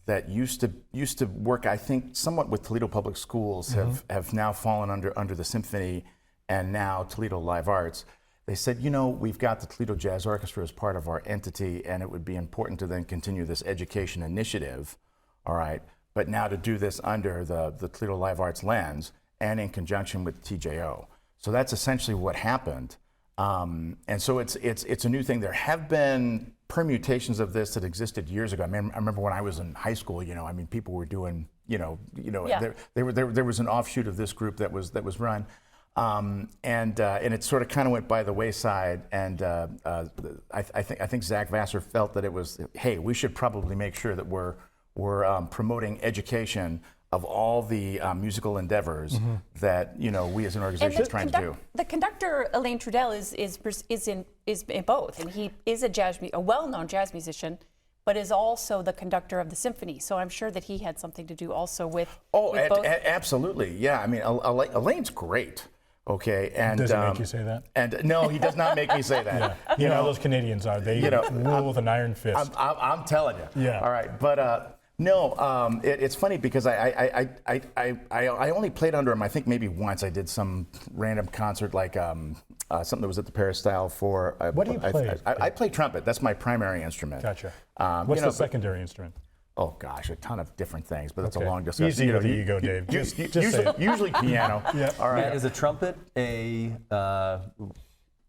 that used to work, I think, somewhat with Toledo Public Schools have now fallen under the symphony. And now Toledo Live Arts, they said, you know, we've got the Toledo Jazz Orchestra as part of our entity, and it would be important to then continue this education initiative, all right, but now to do this under the Toledo Live Arts lens and in conjunction with TJO. So that's essentially what happened. And so it's a new thing. There have been permutations of this that existed years ago. I mean, I remember when I was in high school, you know, I mean, people were doing, there was an offshoot of this group that was run. And it sort of kind of went by the wayside, and I think Zach Vassar felt that it was, hey, we should probably make sure that we're promoting education of all the musical endeavors that we as an organization is trying to do. The conductor Elaine Trudell is in both, and he is a well-known jazz musician, but is also the conductor of the symphony. So I'm sure that he had something to do also with both. Absolutely, yeah. I mean, Elaine's great. Okay, and does he make you say that? And no, he does not make me say that. Yeah. You know how those Canadians are. They rule with an iron fist. I'm telling you. Yeah. All right, but No, it's funny because I only played under him. I think maybe once. I did some random concert like something that was at the Peristyle for. What do you play? I play trumpet. That's my primary instrument. Gotcha. What's the secondary instrument? Oh gosh, a ton of different things, but that's a Okay. long discussion. Easy with the ego, Dave. Just say it. Usually piano. Yeah. All right. Matt, is a trumpet a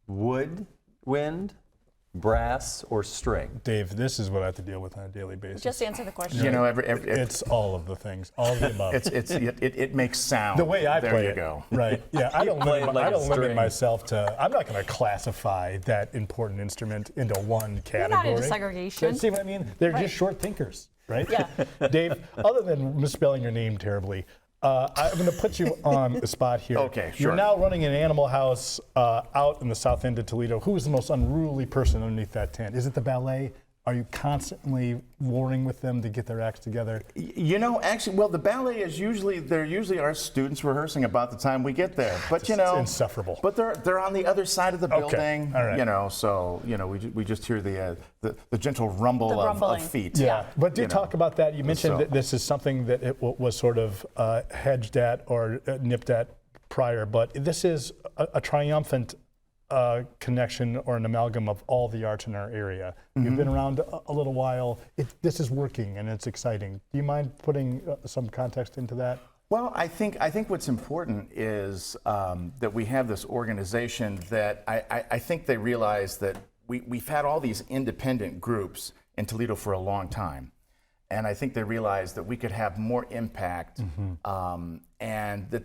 wood, wind, brass, or string? Dave, this is what I have to deal with on a daily basis. Just answer the question. You know, it's all of the things, all of the above. It makes sound. The way I there play you it. go. Right. Yeah. I don't play limit, it like I a don't limit string. myself to. I'm not going to classify that important instrument into one category. You're not into segregation. See what I mean? They're Right. just short thinkers, right? Yeah. Dave, other than misspelling your name terribly, I'm going to put you on the spot here. Okay, sure. You're now running an animal house out in the south end of Toledo. Who is the most unruly person underneath that tent? Is it the ballet? Are you constantly warring with them to get their acts together? You know, actually, well, the ballet is usually our students rehearsing about the time we get there. But you know, It's insufferable. But they're on the other side of the Okay, building. all right. You know, so you know we just hear the gentle rumble rumbling. of feet. Yeah, but do you know. talk about that. You mentioned So- that this is something that it was sort of hedged at or nipped at prior, but this is a triumphant connection or an amalgam of all the arts in our area. You've been around a little while. This is working and it's exciting. Do you mind putting some context into that? Well, I think what's important is that we have this organization that I think they realize that we've had all these independent groups in Toledo for a long time. And I think they realize that we could have more impact, and that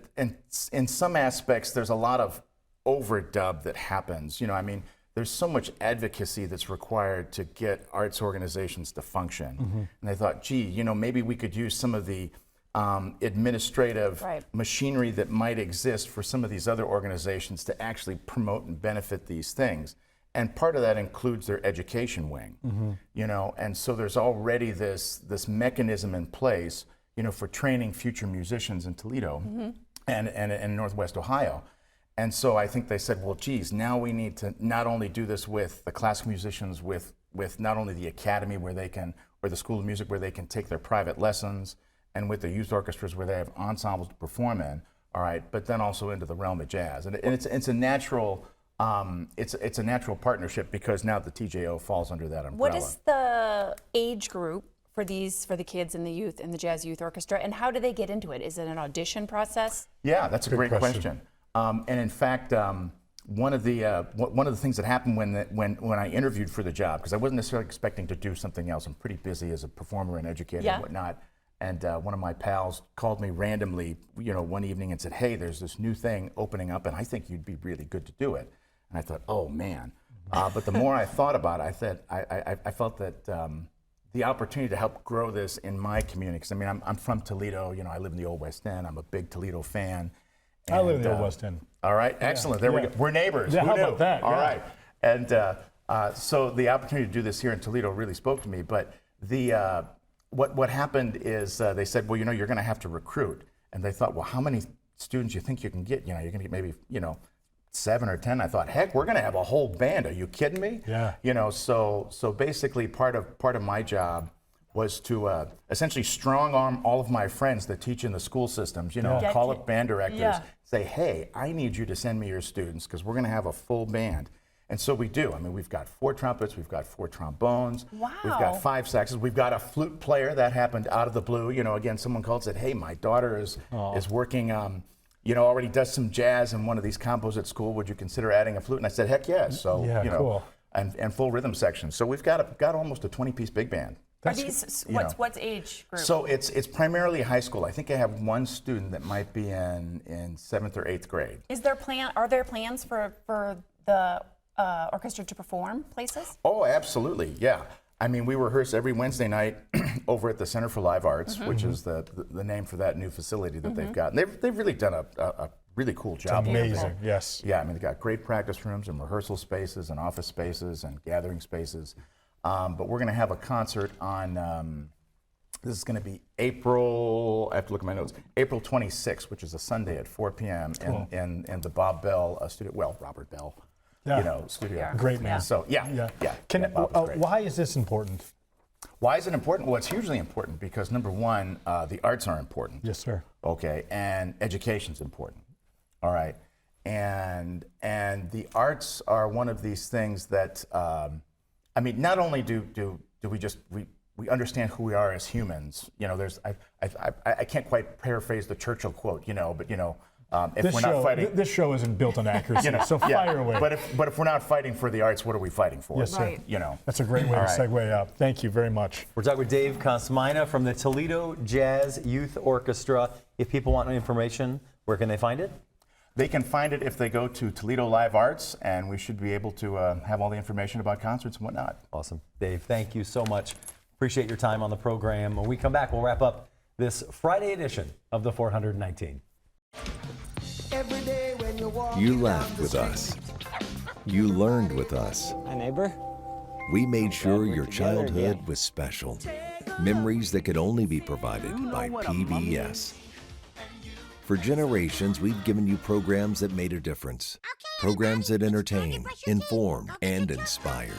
in some aspects there's a lot of overdub that happens. You know, I mean, there's so much advocacy that's required to get arts organizations to function. And they thought, gee, you know, maybe we could use some of the administrative machinery that might exist for some of these other organizations to actually promote and benefit these things. And part of that includes their education wing, you know, and so there's already this mechanism in place, you know, for training future musicians in Toledo and Northwest Ohio. And so I think they said, well, geez, now we need to not only do this with the classical musicians, with not only the academy where they can, or the School of Music where they can take their private lessons, and with the youth orchestras where they have ensembles to perform in, all right, but then also into the realm of jazz. And it's a natural, it's a natural partnership because now the TJO falls under that umbrella. What is the age group for the kids and the youth in the Jazz Youth Orchestra, and how do they get into it? Is it an audition process? Yeah, that's a great question. And in fact, one of the things that happened when I interviewed for the job, because I wasn't necessarily expecting to do something else. I'm pretty busy as a performer and educator and whatnot. And one of my pals called me randomly, you know, one evening and said, "Hey, there's this new thing opening up, and I think you'd be really good to do it." And I thought, "Oh man!" But the more I thought about it, I felt that the opportunity to help grow this in my community, because I mean, I'm from Toledo. You know, I live in the Old West End. I'm a big Toledo fan. I live in the Old West End. All right, excellent. There we go. We're neighbors. Yeah, Who how knew? about that? All Yeah. right. And so the opportunity to do this here in Toledo really spoke to me. But what happened is they said, well, you know, you're going to have to recruit. And they thought, well, how many students you think you can get? You know, you're going to get maybe, you know, 7 or 10. I thought, heck, we're going to have a whole band. Are you kidding me? Yeah. You know, so basically part of my job was to essentially strong arm all of my friends that teach in the school systems, you know, call up band directors, say, hey, I need you to send me your students because we're going to have a full band. And so we do. I mean, we've got 4 trumpets, we've got 4 trombones, we've got 5 saxes, we've got a flute player that happened out of the blue. You know, again, someone called and said, hey, my daughter is working, you know, already does some jazz in one of these combos at school. Would you consider adding a flute? And I said, heck yes. So, you know, cool. and full rhythm section. So we've got almost a 20-piece big band. Are these, what's age group? So it's primarily high school. I think I have one student that might be in 7th or 8th grade. Are there plans for the orchestra to perform places? Oh, absolutely, yeah. I mean, we rehearse every Wednesday night over at the Center for Live Arts, which is the name for that new facility that they've got. And they've really done a really cool job. It's amazing, yes. Yeah, I mean, they've got great practice rooms and rehearsal spaces and office spaces and gathering spaces. But we're going to have a concert on, this is going to be April, I have to look at my notes, April 26th, which is a Sunday at 4 p.m. in the Bob Bell studio, well, Robert Bell, you know, studio. Great man. So, yeah. Why is this important? Why is it important? Well, it's hugely important because number one, the arts are important. Yes, sir. Okay, and education's important. All right, and the arts are one of these things that, I mean, not only do we understand who we are as humans. You know, I can't quite paraphrase the Churchill quote. You know, but you know. If we're not fighting, this show isn't built on accuracy, so fire away. But if we're not fighting for the arts, what are we fighting for? Yes, sir. Right. You know, That's a great way to segue up. Thank you very much. We're talking with Dave Kosmyna from the Toledo Jazz Youth Orchestra. If people want information, where can they find it? they can find it if they go to Toledo Live Arts, and we should be able to have all the information about concerts and whatnot. Awesome, Dave. Thank you so much. Appreciate your time on the program. When we come back, we'll wrap up this Friday edition of the 419. You laughed with us. You learned with us. Hi, neighbor. We made sure your childhood was special. Memories that could only be provided by PBS. For generations, we've given you programs that made a difference. Programs that entertain, inform, and inspired.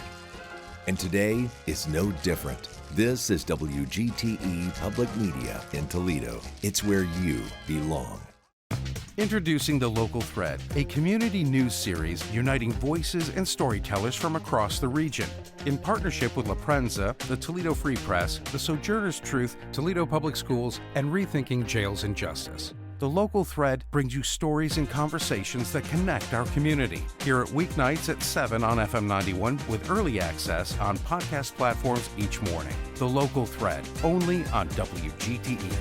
And today is no different. This is WGTE Public Media in Toledo. It's where you belong. Introducing The Local Thread, a community news series uniting voices and storytellers from across the region. In partnership with La Prensa, the Toledo Free Press, the Sojourner's Truth, Toledo Public Schools, and Rethinking Jails and Justice. The Local Thread brings you stories and conversations that connect our community. Hear it weeknights at 7 on FM 91 with early access on podcast platforms each morning. The Local Thread, only on WGTE.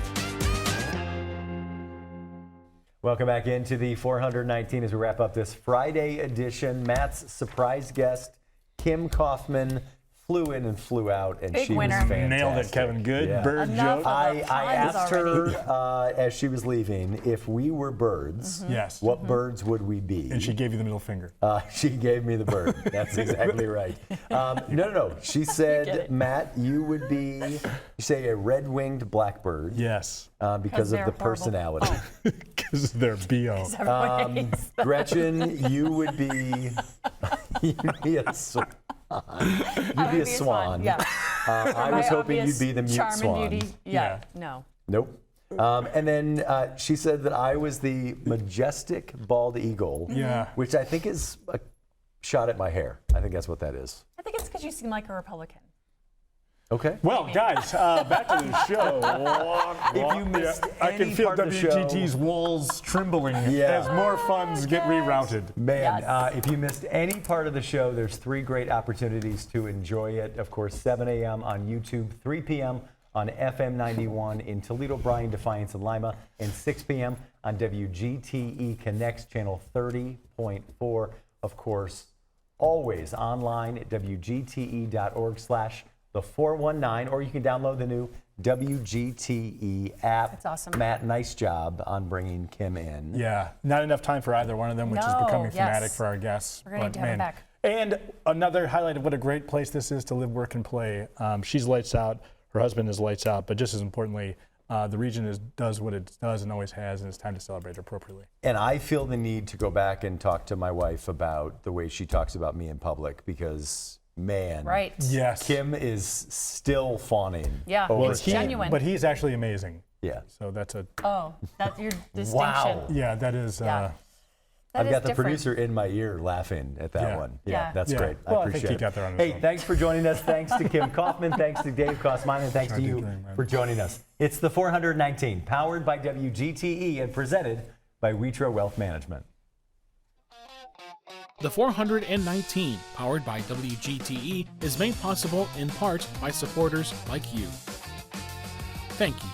Welcome back into the 419 as we wrap up this Friday edition. Matt's surprise guest, Kim Kauffman, flew in and flew out, and Big she winner. was fantastic. Nailed it, Kevin. Good bird Enough joke. I asked already. her as she was leaving, if we were birds, Yes. what birds would we be? And she gave you the middle finger. She gave me the bird. That's exactly right. No. She said, Matt, you would be, you say, a red-winged blackbird. Yes. Because of they're the horrible. personality. Because they're B.O. Gretchen, you would be, you'd be a swan. You'd be a swan. Yeah. I was hoping you'd be the mute charm swan. and beauty. Yeah. No. Nope. And then she said that I was the majestic bald eagle, which I think is a shot at my hair. I think that's what that is. I think it's because you seem like a Republican. Okay. Well, guys, back to the show. If you missed I any can feel part of the show- WGT's walls trembling as more funds get rerouted. Man, if you missed any part of the show, there's 3 great opportunities to enjoy it. Of course, 7 a.m. on YouTube, 3 p.m. on FM 91 in Toledo, Bryan, Defiance, and Lima, and 6 p.m. on WGTE Connects, channel 30.4. Of course, always online at WGTE.org/the419, or you can download the new WGTE app. That's awesome. Matt, nice job on bringing Kim in. Yeah, not enough time for either one of them, which is becoming fanatic for our guests. We're going to need to have him back. And another highlight of what a great place this is to live, work, and play. She's lights out. Her husband is lights out. But just as importantly, the region does what it does and always has, and it's time to celebrate appropriately. And I feel the need to go back and talk to my wife about the way she talks about me in public, because, man, Right. Yes. Kim is still fawning. Yeah, over it's Kim. genuine. But he's actually amazing. Yeah. So that's a. Oh, that's your distinction. Wow. Yeah, that is. Yeah. That I've is got the different. producer in my ear laughing at that Yeah. one. Yeah. That's Yeah. great. Well, I I think appreciate he it. got there on his Hey, own. thanks for joining us. Thanks to Kim Kauffman. Thanks to Dave Kosmyna. And thanks to you for joining us. It's the 419, powered by WGTE and presented by Witro Wealth Management. The 419, powered by WGTE, is made possible in part by supporters like you. Thank you.